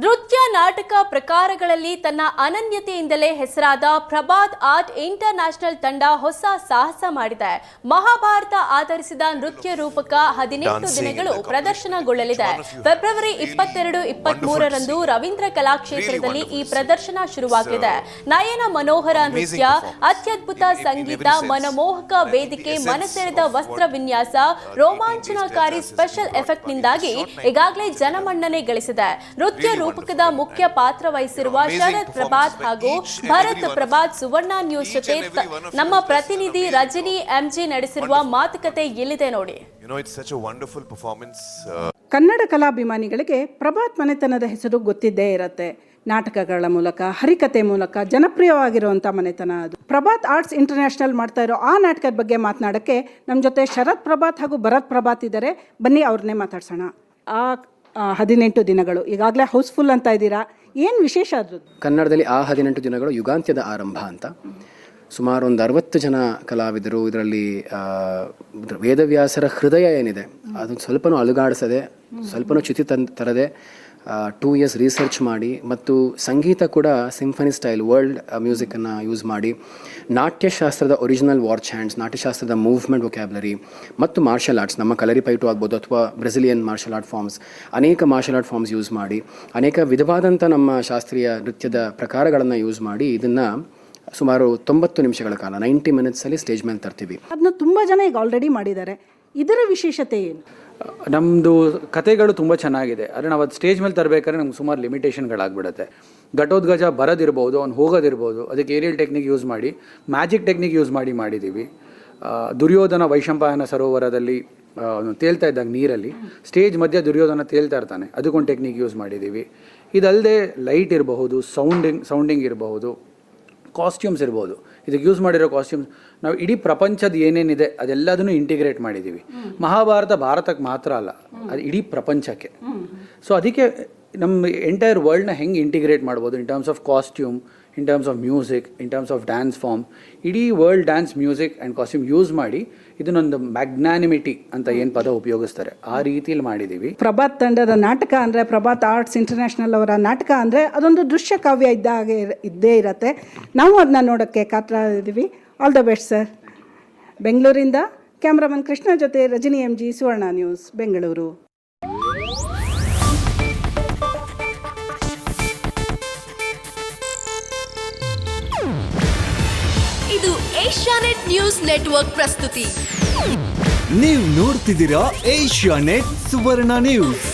ನೃತ್ಯ ನಾಟಕ ಪ್ರಕಾರಗಳಲ್ಲಿ ತನ್ನ ಅನನ್ಯತೆಯಿಂದಲೇ ಹೆಸರಾದ ಪ್ರಭಾತ್ ಆರ್ಟ್ ಇಂಟರ್ನ್ಯಾಷನಲ್ ತಂಡ ಹೊಸ ಸಾಹಸ ಮಾಡಿದೆ. ಮಹಾಭಾರತ ಆಧರಿಸಿದ ನೃತ್ಯ ರೂಪಕ 18 ದಿನಗಳು ಪ್ರದರ್ಶನಗೊಳ್ಳಲಿದೆ. ಫೆಬ್ರವರಿ 22-23ರಂದು ರವೀಂದ್ರ ಕಲಾಕ್ಷೇತ್ರದಲ್ಲಿ ಈ ಪ್ರದರ್ಶನ ಶುರುವಾಗಲಿದೆ. ನಯನ ಮನೋಹರ ನೃತ್ಯ, ಅತ್ಯದ್ಭುತ ಸಂಗೀತ, ಮನಮೋಹಕ ವೇದಿಕೆ, ಮನಸೆಳೆದ ವಸ್ತ್ರ ವಿನ್ಯಾಸ, ರೋಮಾಂಚನಕಾರಿ ಸ್ಪೆಷಲ್ ಎಫೆಕ್ಟ್ನಿಂದಾಗಿ ಈಗಾಗಲೇ ಜನಮನ್ನಣೆ ಗಳಿಸಿದೆ. ನೃತ್ಯ ರೂಪಕದ ಮುಖ್ಯ ಪಾತ್ರ ವಹಿಸಿರುವ ಶರತ್ ಪ್ರಭಾತ್ ಹಾಗೂ ಭರತ್ ಪ್ರಭಾತ್ ಸುವರ್ಣ ನ್ಯೂಸ್ ಜೊತೆ ನಮ್ಮ ಪ್ರತಿನಿಧಿ ರಜನಿ ಎಂಜಿ ನಡೆಸಿರುವ ಮಾತುಕತೆ ಎಲ್ಲಿದೆ ನೋಡಿ. ಕನ್ನಡ ಕಲಾಭಿಮಾನಿಗಳಿಗೆ ಪ್ರಭಾತ್ ಮನೆತನದ ಹೆಸರು ಗೊತ್ತಿದ್ದೇ ಇರುತ್ತೆ. ನಾಟಕಗಳ ಮೂಲಕ, ಹರಿಕತೆ ಮೂಲಕ ಜನಪ್ರಿಯವಾಗಿರುವಂಥ ಮನೆತನ ಅದು. ಪ್ರಭಾತ್ ಆರ್ಟ್ಸ್ ಇಂಟರ್ನ್ಯಾಷನಲ್ ಮಾಡ್ತಾ ಇರೋ ಆ ನಾಟಕದ ಬಗ್ಗೆ ಮಾತನಾಡೋಕ್ಕೆ ನಮ್ಮ ಜೊತೆ ಶರತ್ ಪ್ರಭಾತ್ ಹಾಗೂ ಭರತ್ ಪ್ರಭಾತ್ ಇದ್ದಾರೆ. ಬನ್ನಿ ಅವ್ರನ್ನೇ ಮಾತಾಡ್ಸೋಣ. ಆ 18 ದಿನಗಳು ಈಗಾಗಲೇ ಹೌಸ್ಫುಲ್ ಅಂತ ಇದ್ದೀರಾ, ಏನು ವಿಶೇಷ ಅದು? ಕನ್ನಡದಲ್ಲಿ ಆ 18 ದಿನಗಳು ಯುಗಾಂತ್ಯದ ಆರಂಭ ಅಂತ. ಸುಮಾರು ಒಂದು 60 ಜನ ಕಲಾವಿದರು ಇದರಲ್ಲಿ ವೇದವ್ಯಾಸರ ಹೃದಯ ಏನಿದೆ ಅದನ್ನು ಸ್ವಲ್ಪನೂ ಅಲುಗಾಡಿಸದೆ, ಸ್ವಲ್ಪನೂ ಚ್ಯುತಿ ತರದೆ 2 ಇಯರ್ಸ್ ರಿಸರ್ಚ್ ಮಾಡಿ, ಮತ್ತು ಸಂಗೀತ ಕೂಡ ಸಿಂಫನಿ ಸ್ಟೈಲ್ ವರ್ಲ್ಡ್ ಮ್ಯೂಸಿಕನ್ನು ಯೂಸ್ ಮಾಡಿ, ನಾಟ್ಯಶಾಸ್ತ್ರದ ಒರಿಜಿನಲ್ ವಾರ್ಚ್ ಹ್ಯಾಂಡ್ಸ್, ನಾಟ್ಯಶಾಸ್ತ್ರದ ಮೂವ್ಮೆಂಟ್ ವೊಕ್ಯಾಬ್ಲರಿ ಮತ್ತು ಮಾರ್ಷಲ್ ಆರ್ಟ್ಸ್, ನಮ್ಮ ಕಲರಿಪೈಟು ಆಗ್ಬೋದು ಅಥವಾ ಬ್ರೆಸಿಲಿಯನ್ ಮಾರ್ಷಲ್ ಆರ್ಟ್ ಫಾರ್ಮ್ಸ್, ಅನೇಕ ಮಾರ್ಷಲ್ ಆರ್ಟ್ ಫಾರ್ಮ್ಸ್ ಯೂಸ್ ಮಾಡಿ, ಅನೇಕ ವಿಧವಾದಂಥ ನಮ್ಮ ಶಾಸ್ತ್ರೀಯ ನೃತ್ಯದ ಪ್ರಕಾರಗಳನ್ನು ಯೂಸ್ ಮಾಡಿ ಇದನ್ನು ಸುಮಾರು 90 ನಿಮಿಷಗಳ ಕಾಲ 90 ಮಿನಿಟ್ಸಲ್ಲಿ ಸ್ಟೇಜ್ ಮೇಲೆ ತರ್ತೀವಿ. ಅದನ್ನ ತುಂಬ ಜನ ಈಗ ಆಲ್ರೆಡಿ ಮಾಡಿದ್ದಾರೆ. ಇದರ ವಿಶೇಷತೆ ಏನು? ನಮ್ಮದು ಕತೆಗಳು ತುಂಬ ಚೆನ್ನಾಗಿದೆ, ಆದರೆ ನಾವು ಅದು ಸ್ಟೇಜ್ ಮೇಲೆ ತರಬೇಕಾದ್ರೆ ನಮ್ಗೆ ಸುಮಾರು ಲಿಮಿಟೇಷನ್ಗಳಾಗ್ಬಿಡುತ್ತೆ. ಘಟೋದ್ಗಜ ಬರೋದಿರ್ಬೋದು, ಅವ್ನು ಹೋಗೋದಿರ್ಬೋದು, ಅದಕ್ಕೆ ಏರಿಯಲ್ ಟೆಕ್ನಿಕ್ ಯೂಸ್ ಮಾಡಿ, ಮ್ಯಾಜಿಕ್ ಟೆಕ್ನಿಕ್ ಯೂಸ್ ಮಾಡಿದ್ದೀವಿ. ದುರ್ಯೋಧನ ವೈಶಂಪಾಯನ ಸರೋವರದಲ್ಲಿ ತೇಲ್ತಾ ಇದ್ದಾಗ ನೀರಲ್ಲಿ ಸ್ಟೇಜ್ ಮಧ್ಯೆ ದುರ್ಯೋಧನ ತೇಲ್ತಾ ಇರ್ತಾನೆ, ಅದಕ್ಕೊಂದು ಟೆಕ್ನಿಕ್ ಯೂಸ್ ಮಾಡಿದ್ದೀವಿ. ಇದಲ್ಲದೆ ಲೈಟ್ ಇರಬಹುದು, ಸೌಂಡಿಂಗ್ ಇರಬಹುದು, ಕಾಸ್ಟ್ಯೂಮ್ಸ್ ಇರ್ಬೋದು. ಇದಕ್ಕೆ ಯೂಸ್ ಮಾಡಿರೋ ಕಾಸ್ಟ್ಯೂಮ್ಸ್ ನಾವು ಇಡೀ ಪ್ರಪಂಚದ ಏನೇನಿದೆ ಅದೆಲ್ಲದನ್ನು ಇಂಟಿಗ್ರೇಟ್ ಮಾಡಿದ್ದೀವಿ. ಮಹಾಭಾರತ ಭಾರತಕ್ಕೆ ಮಾತ್ರ ಅಲ್ಲ, ಅದು ಇಡೀ ಪ್ರಪಂಚಕ್ಕೆ. ಸೊ ಅದಕ್ಕೆ ನಮ್ಮ ಎಂಟೈರ್ ವರ್ಲ್ಡ್ನ ಹೆಂಗೆ ಇಂಟಿಗ್ರೇಟ್ ಮಾಡ್ಬೋದು in terms of costume, in terms of music, in terms of dance form, ಇಡೀ world dance music and costume use ಮಾಡಿ ಇದನ್ನೊಂದು ಮ್ಯಾಗ್ನಾನಿಮಿಟಿ ಅಂತ ಏನು ಪದ ಉಪಯೋಗಿಸ್ತಾರೆ ಆ ರೀತಿಯಲ್ಲಿ ಮಾಡಿದ್ದೀವಿ. ಪ್ರಭಾತ್ ತಂಡದ ನಾಟಕ ಅಂದರೆ, ಪ್ರಭಾತ್ ಆರ್ಟ್ಸ್ ಇಂಟರ್ನ್ಯಾಷನಲ್ ಅವರ ನಾಟಕ ಅಂದರೆ ಅದೊಂದು ದೃಶ್ಯ ಕಾವ್ಯ ಇದ್ದೇ ಇರತ್ತೆ. ನಾವು ಅದನ್ನ ನೋಡೋಕ್ಕೆ ಕಾತರಿದ್ದೀವಿ. All the best sir. ಬೆಂಗಳೂರಿಂದ ಕ್ಯಾಮ್ರಾಮನ್ ಕೃಷ್ಣ ಜೊತೆ ರಜನಿ ಎಂಜಿ, ಸುವರ್ಣ ನ್ಯೂಸ್, ಬೆಂಗಳೂರು. ಇದು ಏಷ್ಯಾನೆಟ್ ನ್ಯೂಸ್ ನೆಟ್ವರ್ಕ್ ಪ್ರಸ್ತುತಿ. ನೀವು ನೋಡ್ತಿದ್ದೀರಾ ಏಷ್ಯಾನೆಟ್ ಸುವರ್ಣ ನ್ಯೂಸ್.